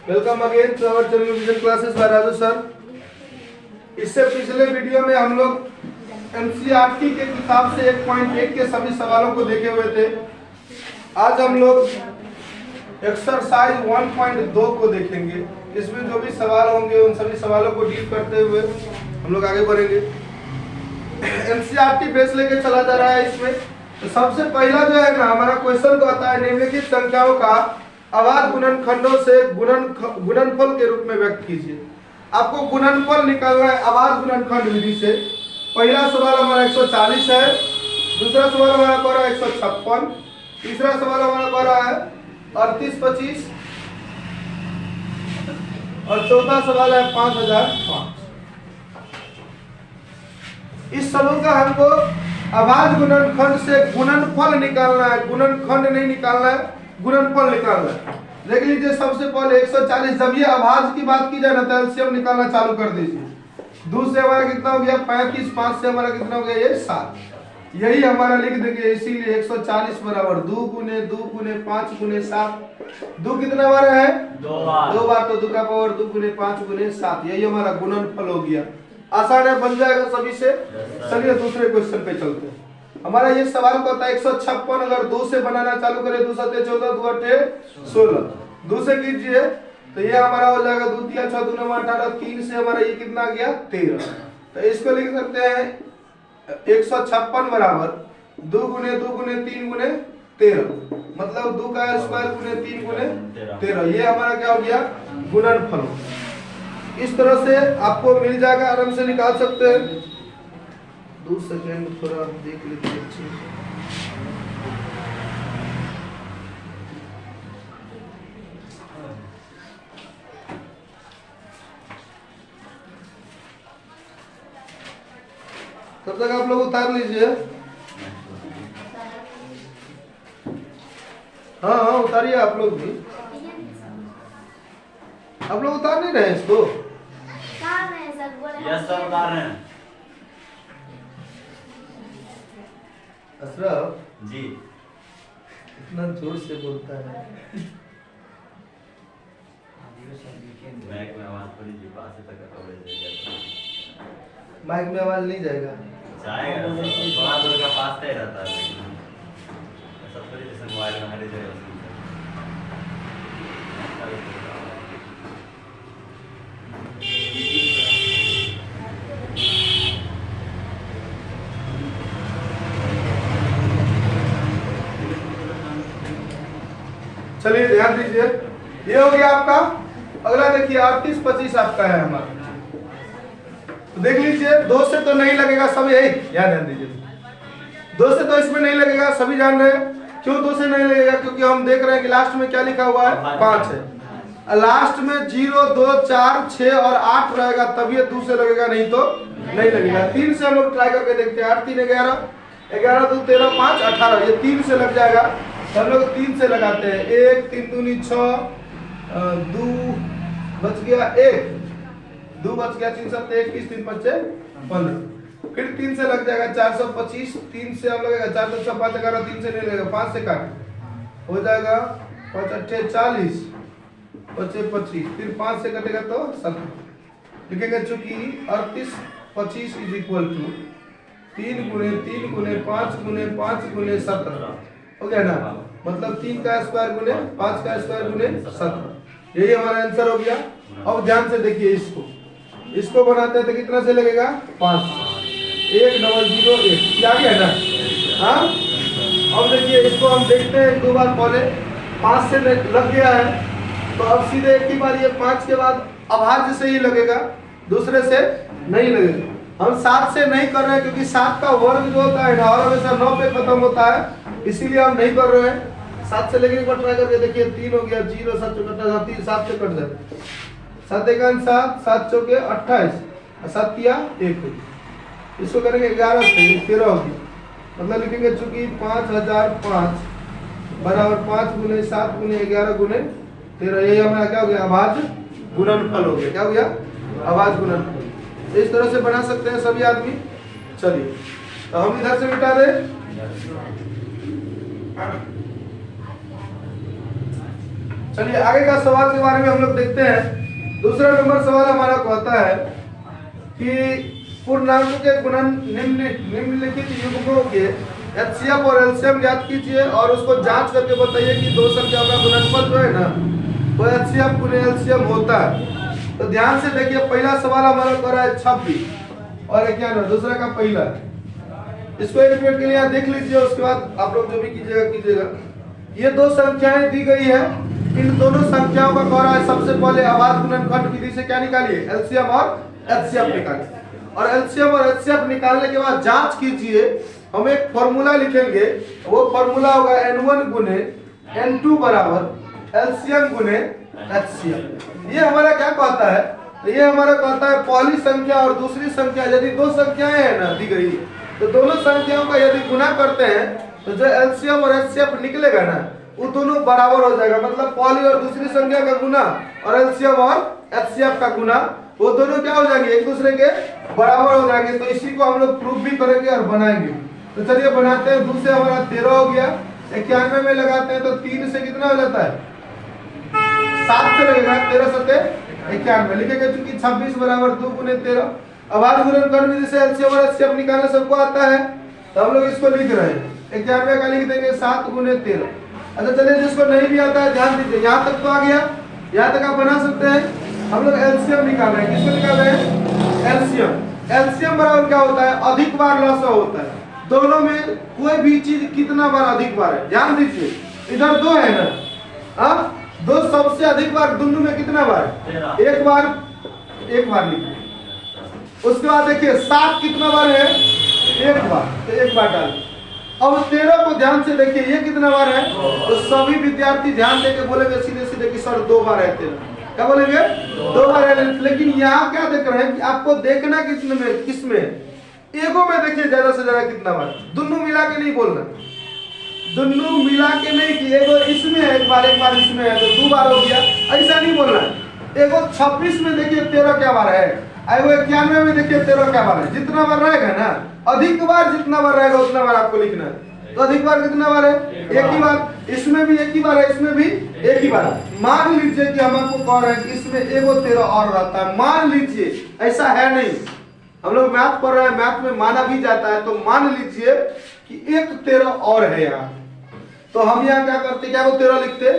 Welcome again to our channel vision classes by Raju sir. इससे पिछले video में हम लोग एनसीईआरटी के किताब से 1.1 के सभी सवालों को देखे हुए थे। आज हम लोग एक्सरसाइज 1.2 को देखेंगे। इसमें जो भी सवाल होंगे उन सभी सवालों को डील करते हुए हम लोग आगे बढ़ेंगे। एनसीईआरटी बेस लेके चला जा रहा है इसमें। तो सबसे पहला जो है ना हमारा क्वेश्चन को आता है निम्नलिखित संख्याओं का अभाज्य गुणनखंडों से गुणनफल के रूप में व्यक्त कीजिए। आपको गुणनफल निकालना है अभाज्य गुणनखंड विधि से। पहला सवाल हमारा 140 है, दूसरा सवाल हमारा कह रहा है 156, तीसरा सवाल हमारा कह रहा है 3825 और चौथा सवाल है 5005। इस सबों का हमको अभाज्य गुणनखंड से गुणनफल निकालना है, गुणनखंड नहीं निकालना है, गुणनफल निकालना है। देख लीजिए सबसे पहले 140, जब ये अभाज्य की बात की जाए ना तो एलसीएम निकालना चालू कर दीजिए। 2 से हमारा कितना हो गया 35, 5 से हमारा कितना हो गया ये 7। यही हमारा लिख देंगे, इसीलिए 140 बराबर 2 गुने 2 गुने 5 गुने 7। 2 कितना बार है 2 बार, तो 2 का पावर 2 गुने 5 गुने 7। यही हमारा गुणनफल हो गया। आसान है, बन जाएगा सभी से। चलिए दूसरे क्वेश्चन पे चलते हैं। हमारा ये सवाल कहता है 156 अगर 2 से बनाना चालू करें, 2 7 14 2 8 16, 2 से कीजिए तो ये हमारा हो जाएगा 2 3 6 2 9 18, 3 से हमारा ये कितना गया 13। तो इसको लिख सकते हैं 156 बराबर 2 गुने 2 गुने 3 गुने 13, मतलब 2 का स्क्वायर गुने 3 गुने 13। ये हमारा क्या हो गया गुणनफल। इस तरह से आपको मिल जाएगा, आराम से निकाल सकते हैं। 2 सेकंड थोड़ा देख लेते हैं अच्छे से। तब तक आप लोग उतार लीजिए। हाँ उतारिए आप लोग भी। आप लोग उतार नहीं रहे इसको? यस सर उतार रहे हैं। अशरफ जी इतना जोर से बोलता है। माइक में आवाज थोड़ी जी पास से तक माइक में आवाज नहीं जाएगा, जाएगा थोड़ा दूर का पास तय रहता है, लेकिन सब थोड़ी जैसे मोबाइल में हर जगह चलिए ध्यान दीजिए। ये हो गया आपका। अगला देखिए 38 25 आपका है हमारा। तो देख लीजिए 2 से तो नहीं लगेगा, सब यही ध्यान दीजिए। 2 से तो इसमें नहीं लगेगा, सभी जान रहे हैं। क्यों 2 से नहीं लगेगा? क्योंकि हम देख रहे हैं कि लास्ट में क्या लिखा हुआ है 5 है। लास्ट में 0 2 4 6 और 8 रहेगा, तभी ये 2 से लगेगा, नहीं तो नहीं लगेगा। 3 से हम लोग ट्राई करके देखते हैं। 8 3 11, 11 2 13 5 18, ये 3 से लग जाएगा। हम लोग 3 से लगाते हैं। 1 3 दूनी 6, 2 बच गया 1, 2 बच गया, 3 7 21, 3 5 15। फिर 3 से लग जाएगा 425, 3 से अब लगेगा 4 2 6 5 11, 3 से नहीं लगेगा, 5 से काट हो जाएगा 5 8 40, 5 25, फिर 5 से कटेगा तो 7 लिखेगा। चूंकि 38 25 इज इक्वल टू 3 गुने 3 गुने 5 गुने 5 गुने 17 हो गया ना, मतलब 3 का स्क्वायर गुने 5 का स्क्वायर गुने 17। यही हमारा आंसर हो गया। अब ध्यान से देखिए, इसको बनाते हैं तो कितना से लगेगा 5, 1 0 0 1 आ गया ना। हाँ अब देखिए इसको हम देखते हैं 2 बार पहले 5 से लग गया है, तो अब सीधे एक ही बार ये 5 के बाद अभाज्य से ही लगेगा, दूसरे से नहीं लगेगा। हम 7 से नहीं कर रहे हैं क्योंकि 7 का वर्ग जो होता है ना और हमेशा 9 पे खत्म होता है, इसीलिए हम नहीं कर रहे हैं। 7 से लेके एक बार ट्राई करके देखिए। 3 हो गया 0 7 कटा 3 7 से कट जाए, 7 1 7 7 चौके 28 और 7 किया 1 हो गया। इसको करेंगे 11 से 13 हो गया, मतलब लिखेंगे चूंकि 5005 बराबर 5 गुने 7 गुने 11 गुने 13। यही हमारा क्या हो गया अभाज्य गुणनफल हो गया। क्या हो गया अभाज्य गुणनफल। इस तरह से बना सकते हैं सभी आदमी। चलिए तो हम इधर से मिटा दें। चलिए आगे का सवाल के बारे में हम लोग देखते हैं। दूसरा नंबर सवाल हमारा कहता है कि पूर्णांक के गुणन निम्नलिखित युग्मों के एचसीएफ और एलसीएम ज्ञात कीजिए और उसको जांच करके बताइए कि दो संख्याओं का गुणनफल जो है ना वो एचसीएफ गुने एलसीएम होता है। तो ध्यान से देखिए, पहला सवाल हमारा कर रहा है 26 और 91, दूसरा का पहला। इसको एक मिनट के लिए देख लीजिए, उसके बाद आप लोग जो भी कीजिएगा। ये दो संख्याएं दी गई है, इन दोनों संख्याओं का कह रहा है सबसे पहले आवाज गुणनखंड विधि से क्या निकालिए, एलसीएम और एचसीएफ निकालिए। और एलसीएम और एचसीएफ निकालने के बाद जांच कीजिए। हम एक फॉर्मूला लिखेंगे, वो फॉर्मूला होगा N1 गुने N2 बराबर एलसीएम गुने एचसीएफ। ये हमारा क्या कहता है, ये हमारा कहता है पहली संख्या और दूसरी संख्या यदि दो संख्याएं हैं ना दी गई, तो दोनों संख्याओं का यदि गुना करते हैं तो जो एलसीएम और एचसीएफ निकलेगा ना वो दोनों बराबर हो जाएगा। मतलब पहली और दूसरी संख्या का गुना और एलसीएम और एचसीएफ का गुना वो दोनों क्या हो जाएंगे, एक दूसरे के बराबर हो जाएंगे। तो इसी को हम लोग प्रूफ भी करेंगे और बनाएंगे। तो चलिए बनाते हैं। 2 से हमारा 13 हो गया, 91 में लगाते हैं तो 3 से कितना हो जाता है, 7 से लगेगा, 13 सत्ते 91 लिखेंगे, क्योंकि 26 बराबर 2 गुने 13। आवाज गुणनखंड विधि से एलसीएम और एचसीएफ निकालना सबको आता है, तो हम लोग इसको लिख रहे हैं। 91 का लिख देंगे 7 गुने 13। अच्छा चलिए, जिसको नहीं भी आता है ध्यान दीजिए, यहाँ तक तो आ गया, यहाँ तक आप बना सकते हैं। हम लोग एलसीएम निकाल रहे हैं। किसको निकाल रहे हैं, एलसीएम। एलसीएम बराबर क्या होता है, अधिक बार लसा होता है। दोनों में कोई भी चीज कितना बार अधिक बार है, ध्यान दीजिए। इधर 2 है ना, हाँ, 2 सबसे अधिक बार दोनों में कितना बार, एक बार लिखिए। उसके बाद देखिए 7 कितना बार है, एक बार, तो एक बार डाल। अब 13 को ध्यान से देखिए, ये कितना बार है, तो सभी विद्यार्थी ध्यान देके बोलेंगे सीधे सीधे कि सर 2 बार है 13। क्या बोलेंगे, 2 बार है। लेकिन यहाँ क्या देख रहे हैं कि आपको देखना किसमें एगो में देखिए ज्यादा से ज्यादा कितना बार, दोनों मिला के नहीं बोलना, दोनों मिला के नहीं कि एगो इसमें है एक बार इसमें है तो 2 बार हो गया, ऐसा नहीं बोलना है। एगो 26 में देखिए 13 क्या बार है, एगो 91 में देखिए 13 क्या बार है। जितना बार रहेगा ना, अधिक बार जितना बार रहेगा उतना बार आपको लिखना है। तो अधिक बार कितना बार है, एक ही बार। इसमें भी एक ही बार है, इसमें भी एक ही बार। मान लीजिए कि हम आपको कह रहे हैं कि इसमें एगो 13 और रहता है, मान लीजिए, ऐसा है नहीं, हम लोग मैथ पढ़ रहे हैं, मैथ में माना भी जाता है। तो मान लीजिए कि एक 13 और है यहाँ, तो हम यहाँ क्या करते, क्या वो 13 लिखते,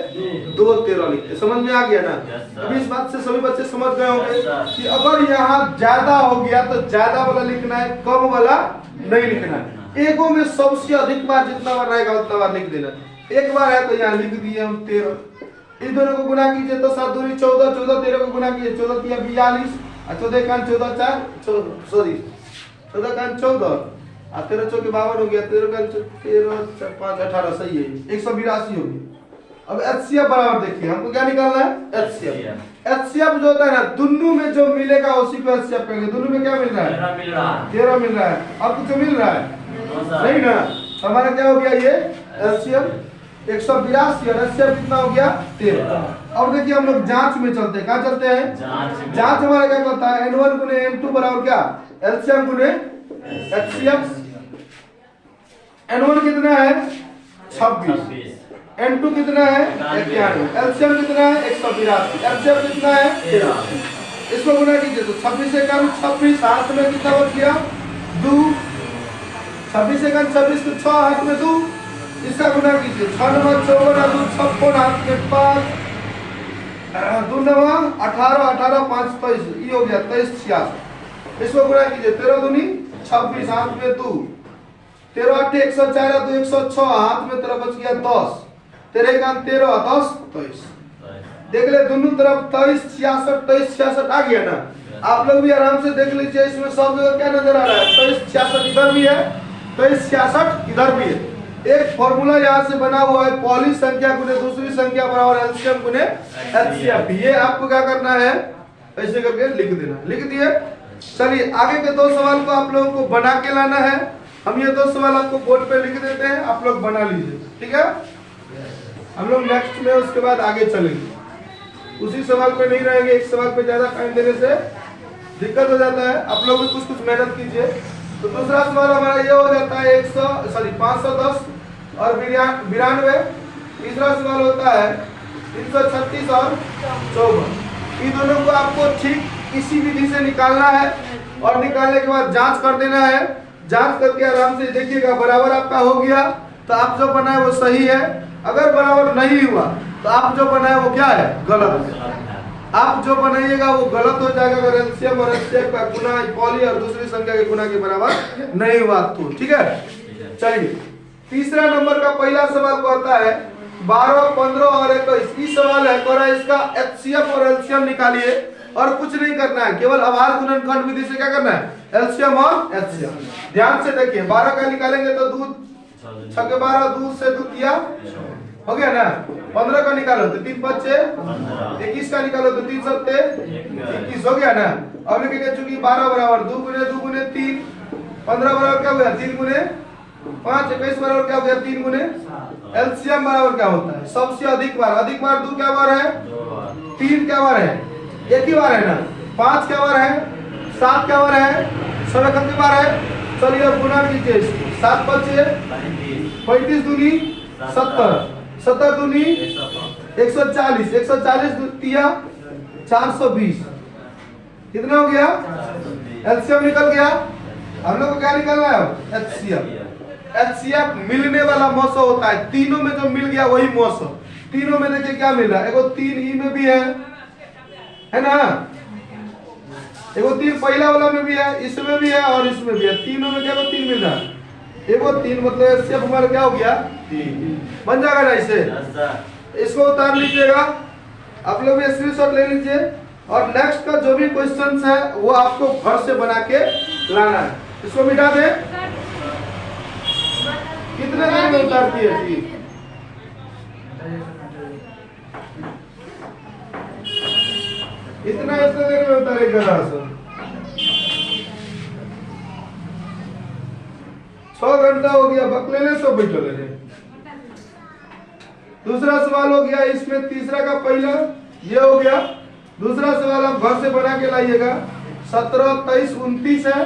2 13 लिखते। समझ में आ गया ना। अभी इस बात से सभी बच्चे समझ गए होंगे कि अगर यहाँ ज्यादा हो गया तो ज्यादा वाला लिखना है, कम वाला नहीं लिखना है। एगो में सबसे अधिक बार जितना बार रहेगा उतना बार लिख देना। एक बार है तो यहाँ लिख दिए हम 13। इन दोनों को गुना कीजिए तो 7 दूनी 14, 14 13 को गुना कीजिए, 14 तिया 42, 14 कान 14 4 सॉरी 14 कान 14 और 13 चौके 52 हो गया, 13 कान 13 5 18 सही है, 182 हो गया। अब एचसीएफ बराबर देखिए, हमको क्या निकालना है, एचसीएफ। एचसीएफ जो होता है ना, दोनों में जो मिलेगा उसी को एचसीएफ कहेंगे। दोनों में क्या मिल रहा है, 13 मिल रहा है। और कुछ मिल रहा है नहीं ना, हमारा क्या हो गया ये एचसीएफ 182 और एचसीएफ कितना हो गया 13। अब देखिए हम लोग जांच में चलते हैं, कहाँ चलते हैं, जांच हमारा क्या कहता है, N1 गुने N2 बराबर क्या, एलसीएम गुने एचसीएफ। N1 कितना है 26, N2 कितना है 91, एलसीएम कितना है 182, एचसीएफ कितना है 13। इसको गुना कीजिए तो 26 से कम 26, हाथ में कितना बच गया 2, 26 से कम 26 तो 6 हाथ में 2, इसका गुना कीजिए 6 9 54 2 56 हाथ में 5, 2 9 18 18 5 23, ये हो गया 23 66। इसको गुना कीजिए 13 दूनी 26 हाथ में 2, 13 8 104 2 106 हाथ में तेरा बच गया 10, 13 का 13 10 23। देख ले दोनों तरफ 23 66 23 66 आ गया ना। आप लोग भी आराम से देख लीजिए, इसमें सब जगह क्या नजर आ रहा है, 23 66 इधर भी है, 23 66 इधर भी है। एक फॉर्मूला यहाँ से बना हुआ है, पहली संख्या गुने दूसरी संख्या बराबर एलसीएम गुने एचसीएफ। ये आपको क्या करना है, ऐसे करके लिख देना। लिख दिए। चलिए आगे के 2 सवाल को आप लोगों को बना के लाना है। हम ये 2 सवाल आपको बोर्ड पे लिख देते हैं, आप लोग बना लीजिए, ठीक है। हम लोग नेक्स्ट में उसके बाद आगे चलेंगे, उसी सवाल पे नहीं रहेंगे। एक सवाल पे ज्यादा टाइम देने से दिक्कत हो जाता है, आप लोग भी कुछ मेहनत कीजिए। तो दूसरा सवाल हमारा ये हो जाता है 510 और 92। तीसरा सवाल होता है 336 और 54, इन दोनों को आपको ठीक इसी विधि से निकालना है और निकालने के बाद जांच कर देना है। जांच करके आराम से देखिएगा, बराबर आपका हो गया तो आप जो बनाए वो सही है, अगर बराबर नहीं हुआ तो आप जो बनाए वो क्या है, गलत है। आप जो बनाइएगा वो गलत हो जाएगा अगर एलसीएम और एचसीएफ का गुना पॉली और दूसरी संख्या के गुना के बराबर नहीं हुआ तो। ठीक है, चलिए तीसरा नंबर का पहला सवाल कहता है 12, 15 और 21। इस सवाल है कह रहा है इसका एचसीएफ और एलसीएम निकालिए और कुछ नहीं करना है, केवल आभार गुणनखंड विधि से क्या करना है, एलसीएम और एचसीएफ। ध्यान से देखिए, 12 का निकालेंगे तो दूध 6 के 12, दूध से दूतिया हो गया ना। 15 का निकालो तो 3 बच्चे, 21 का निकालो तो 3 सत्ते 21 हो गया ना। अब लिखेंगे चूंकि 12 बराबर 2 गुने 2 गुने 3, 15 बराबर क्या हो गया 3 गुने 5, 21 बराबर क्या हो गया 3 गुने। एलसीएम बराबर क्या होता है, सबसे अधिक बार 2 क्या बार है, 3 क्या बार है, एक ही बार है ना। 5 क्या बार है, 7 क्या बार है, 16 कितनी बार है। चलिए अब गुना कीजिए इसको, 7 बच्चे 35 दूनी 70, 70 दूनी 140, 140 दूतिया 420, कितना हो गया, एलसीएम निकल गया। हम लोग को क्या निकलना है, एचसीएफ। एचसीएफ मिलने वाला मौसम होता है, तीनों में जो मिल गया वही मौसम। तीनों में देखिए क्या मिल रहा है, एगो 3 ई में भी है ना, एगो 3 पहला वाला में भी है, इसमें भी है और इसमें भी है, तीनों में क्या 3 मिल रहा है। एगो 3 मतलब एचसीएफ हमारा क्या हो गया 3, बन जाएगा ना इसे। इसको उतार लीजिएगा, आप लोग भी स्क्रीनशॉट ले लीजिए और नेक्स्ट का जो भी क्वेश्चंस है वो आपको घर से बना के लाना है। इसको मिटा दे, कितने देर में उतारती है जी, इतना देर में उतारेगा 6 घंटा हो गया, बकलेले सब बैठे रहे। दूसरा सवाल हो गया इसमें, तीसरा का पहला ये हो गया। दूसरा सवाल आप घर से बना के लाइएगा, 17, 23, 29 है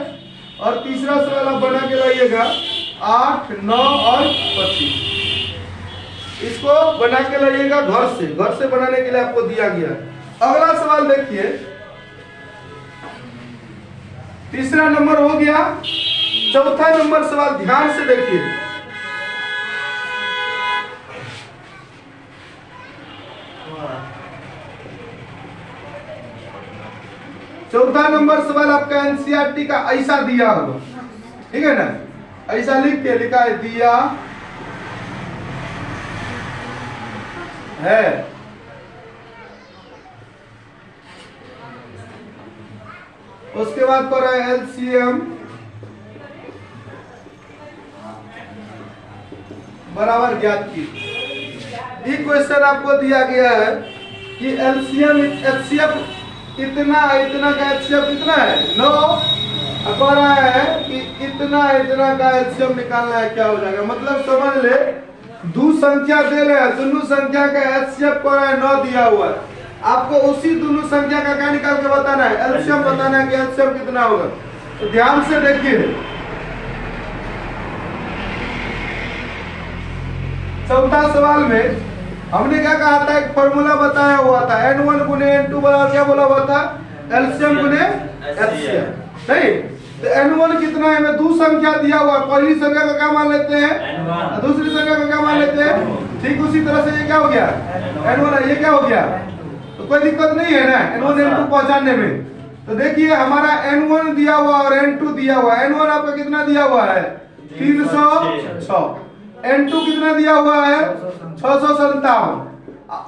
और तीसरा सवाल आप बना के लाइएगा 8, 9 और 25। इसको बना के लाइएगा घर से बनाने के लिए आपको दिया गया। अगला सवाल देखिए, तीसरा नंबर हो गया। चौथा नंबर सवाल ध्यान से देखिए, चौथा नंबर सवाल आपका एनसीईआरटी का ऐसा दिया होगा, ठीक है ना, ऐसा लिख के लिखा है दिया है। उसके बाद कर रहा है एलसीएम बराबर ज्ञात की। ये क्वेश्चन आपको दिया गया है कि एलसीएम एचसीएफ इतना का एचसीएफ कितना है 9, कह रहा है कि इतना का एलसीएम निकालना है, क्या हो जाएगा। मतलब समझ ले, दो संख्या दे रहे हैं, दोनों संख्या का एचसीएफ कह रहा है 9 दिया हुआ है, आपको उसी दोनों संख्या का क्या निकाल के बताना है, एलसीएम बताना है कि एलसीएम कितना होगा। तो ध्यान से देखिए, चौथा सवाल में हमने क्या कहा था, एक फॉर्मूला बताया हुआ था, n1 गुने n2 बराबर क्या बोला हुआ था, एलसीएम गुने एचसीएम। नहीं तो n1 कितना है, मैं दो संख्या दिया हुआ, पहली संख्या का क्या मान लेते हैं, दूसरी संख्या का क्या मान लेते हैं। ठीक उसी तरह से ये क्या हो गया n1, ये क्या हो गया, तो कोई दिक्कत नहीं है ना n1 n2 पहचानने में। तो देखिए हमारा n1 दिया हुआ और n2 दिया हुआ, n1 आपका कितना दिया हुआ है 306, n2 कितना दिया हुआ है 657।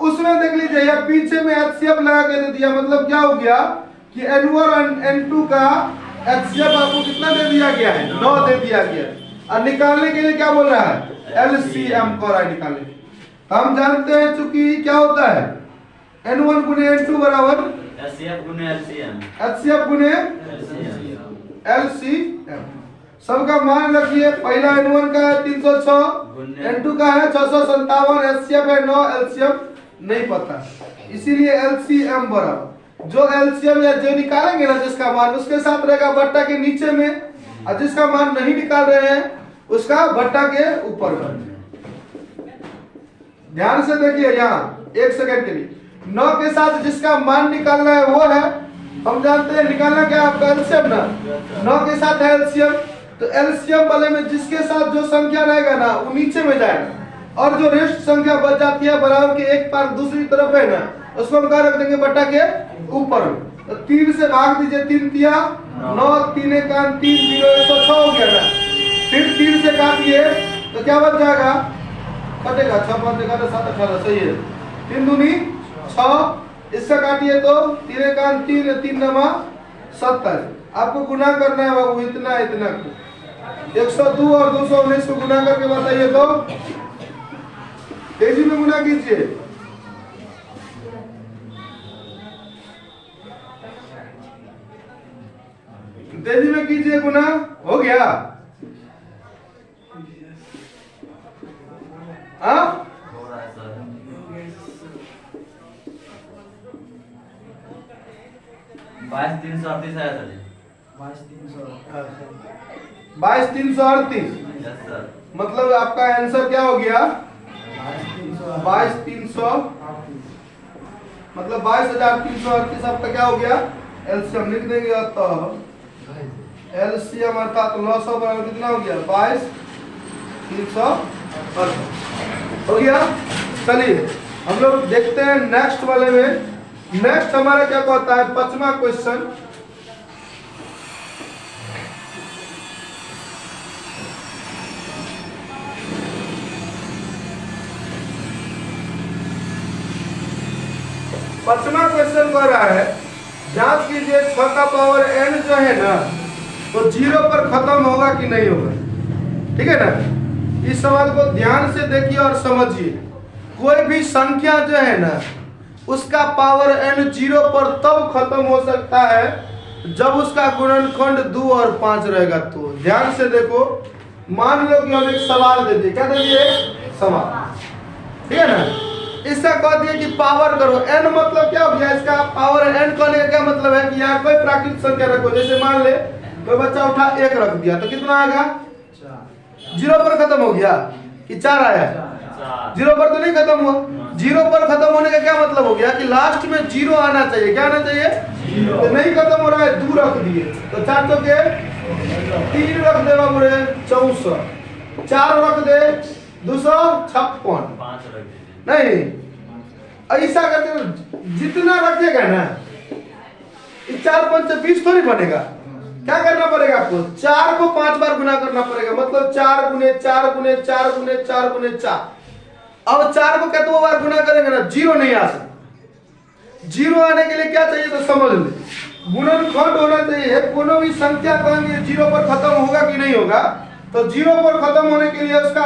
उसमें देख लीजिए या पीछे में एचसीएफ लगा के दे दिया, मतलब क्या हो गया कि n1 और n2 का एचसीएफ आपको कितना दे दिया गया है 9 दे दिया गया। और निकालने के लिए क्या बोल रहा है, एलसीएम को रहा है निकालने। हम जानते हैं चूंकि क्या होता है n1 गुने n2 बराबर एचसीएफ गुने एलसीएम, एचसीएफ गुने एलसीएम। सबका मान रखिए, पहला n1 का है 306, n2 का है 657, एचसीएफ है 9, एलसीएम नहीं पता, इसीलिए एलसीएम बराबर जो एलसीएम या जो निकालेंगे ना जिसका मान उसके साथ रहेगा बट्टा के नीचे में, और जिसका मान नहीं निकाल रहे हैं उसका बट्टा के ऊपर में। ध्यान से देखिए, यहाँ एक सेकंड के लिए 9 के साथ जिसका मान निकालना है वो है, हम जानते हैं निकालना क्या आपका एलसीएम ना, 9 के साथ है एलसीएम, तो एलसीएम वाले में जिसके साथ जो संख्या रहेगा ना वो नीचे में जाएगा और जो रेस्ट संख्या बच जाती है बराबर के एक पार दूसरी तरफ है ना, उसको हम क्या रख देंगे बट्टा के ऊपर में। तो 3 से भाग दीजिए, 3 तिया 9, 3 एकान 3, 0 106 हो गया ना। फिर 3 से काटिए तो क्या बच जाएगा, कटेगा 6 5 11 7 18, सही है। 3 दूनी 6, इससे काटिए तो 3 एकान 3, 3 नमा 27। आपको गुना करना है बाबू, इतना इतना 102 और 219 को गुना करके बताइए तो तेजी में गुना कीजिए। तेजी में कीजिए गुना, हो गया। हाँ हो रहा है सर। 22,338 आया सर जी। 22,338 यस सर। मतलब आपका आंसर क्या हो गया 22,300, मतलब 22,338 आपका क्या हो गया एलसीएम लिख देंगे तो एलसीएम अर्थात 900 बराबर कितना हो गया 22,338 हो गया। चलिए हम लोग देखते हैं नेक्स्ट वाले में। नेक्स्ट हमारा क्या कहता है 5वां क्वेश्चन। पांचवा क्वेश्चन कह रहा है जांच कीजिए 6 का पावर n जो है ना तो 0 पर खत्म होगा कि नहीं होगा। ठीक है ना, इस सवाल को ध्यान से देखिए और समझिए। कोई भी संख्या जो है ना उसका पावर n 0 पर तब खत्म हो सकता है जब उसका गुणनखंड 2 और 5 रहेगा। तो ध्यान से देखो, मान लो कि हम एक सवाल दे दिए, क्या दे दिए सवाल, ठीक है ना। इसका कह दिए कि पावर करो n, मतलब क्या हो गया इसका पावर n कहने का क्या मतलब है कि यहाँ कोई प्राकृतिक संख्या रखो। जैसे मान ले कोई बच्चा उठा 1 रख दिया तो कितना आएगा 0 पर खत्म हो गया कि 4 आया, 0 पर तो नहीं खत्म हुआ। 0 पर खत्म होने का क्या मतलब हो गया कि लास्ट में 0 आना चाहिए। क्या आना चाहिए, तो नहीं खत्म हो रहा है 2 रख दिए तो 4 तो के 3 रख दे बाबू रे 64, 4 रख दे 256, 5 रख दीजिए। नहीं ऐसा करके जितना रखेगा ना 4 5 20 थोड़ी बनेगा। क्या करना पड़ेगा आपको 4 को 5 बार गुना करना पड़ेगा, मतलब 4 गुने 4 गुने 4 गुने 4 गुने 4। अब 4 को कितने बार गुना करेंगे ना 0 नहीं आ सकता। 0 आने के लिए क्या चाहिए तो समझ ले, गुणनखंड होना चाहिए। कोनो भी संख्या कहेंगे 0 पर खत्म होगा कि नहीं होगा, तो 0 पर खत्म होने के लिए उसका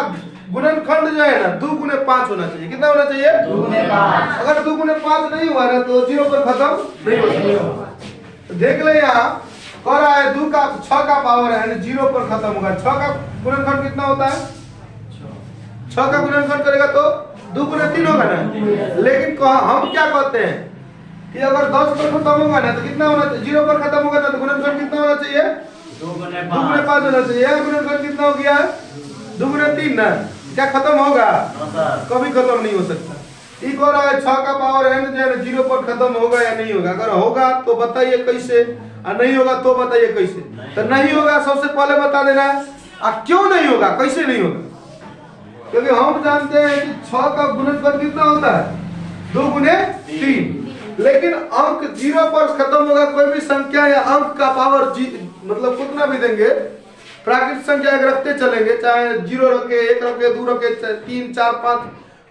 गुणनखंड जो है ना 2 गुने 5 होना चाहिए। कितना होना चाहिए 2 गुने 5। अगर 2 गुने 5 नहीं हुआ ना तो 0 पर खत्म नहीं हो सकता। देख ले यहाँ कह रहा है 2 का 6 का पावर है 0 पर खत्म होगा। 6 का गुणनखंड कितना होता है 6 का गुणनखंड करेगा तो 2 गुने 3 होगा ना। लेकिन हम क्या कहते हैं कि अगर 10 पर खत्म होगा ना तो कितना होना चाहिए 0 पर खत्म होगा ना तो गुणनखंड कितना होना चाहिए 2 गुने 5 होना चाहिए। गुणनखंड कितना हो गया 2 गुने 3 ना, क्या खत्म होगा कभी खत्म नहीं हो सकता। ठीक हो रहा है 6 का पावर n जो है 0 पर खत्म होगा या नहीं होगा। अगर होगा तो बताइए कैसे, और नहीं होगा तो बताइए कैसे। तो नहीं होगा सबसे पहले बता देना है, क्यों नहीं होगा कैसे नहीं होगा, क्योंकि हम जानते हैं कि 6 का गुणनफल कितना होता है 2 गुने 3। लेकिन अंक 0 पर खत्म होगा कोई भी संख्या या अंक का पावर मतलब कितना भी देंगे, प्राकृतिक संख्या अगर रखते चलेंगे चाहे 0 रखे 1 रखे 2 रखे 3 4 5,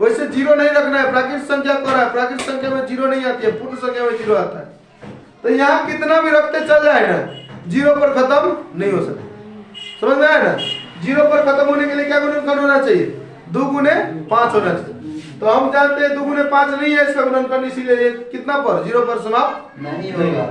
वैसे 0 नहीं रखना है। प्राकृतिक संख्या कर रहा है, प्राकृतिक संख्या में 0 नहीं आती है, पूर्ण संख्या में 0 आता है। तो यहाँ कितना भी रखते चल जाए ना 0 पर खत्म नहीं हो सकता। समझ में आया ना, 0 पर खत्म होने के लिए क्या गुणनखंड होना चाहिए 2 गुने 5 होना चाहिए। तो हम जानते हैं 2 गुने 5 नहीं है इसका गुणनखंड, इसीलिए कितना पर 0 पर समाप्त नहीं होगा।